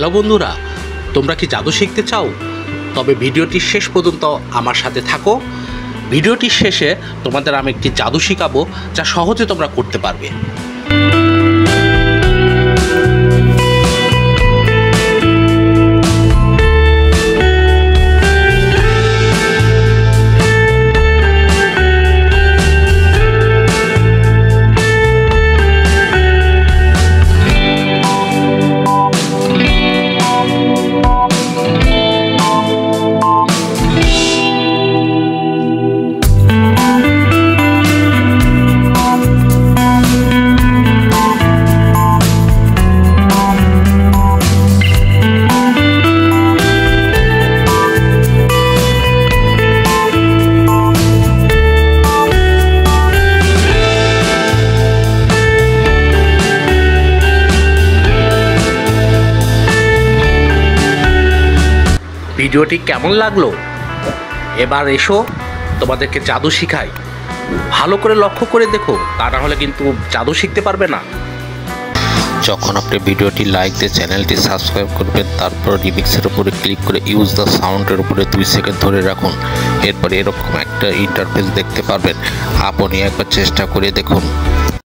Hello বন্ধুরা, তোমরা কি জাদু শিখতে চাও? তবে ভিডিওটির শেষ পর্যন্ত আমার সাথে থাকো। ভিডিওটির শেষে তোমাদের আমি একটি জাদু শেখাবো যা সহজে তোমরা করতে পারবে। ভিডিওটি কেমন লাগলো? এবার এসো তোমাদেরকে জাদু শিখাই। ভালো করে লক্ষ্য করে দেখো, তা না হলে কিন্তু জাদু শিখতে পারবে না। যখন আপনি ভিডিওটি লাইক দিয়ে চ্যানেলটি সাবস্ক্রাইব করবেন, তারপর রিমিক্সের উপরে ক্লিক করে ইউজ দ্য সাউন্ডের উপরে 2 সেকেন্ড ধরে রাখুন। এরপর এরকম একটা ইন্টারফেস দেখতে পারবেন। আপনি একবার চেষ্টা করে দেখুন।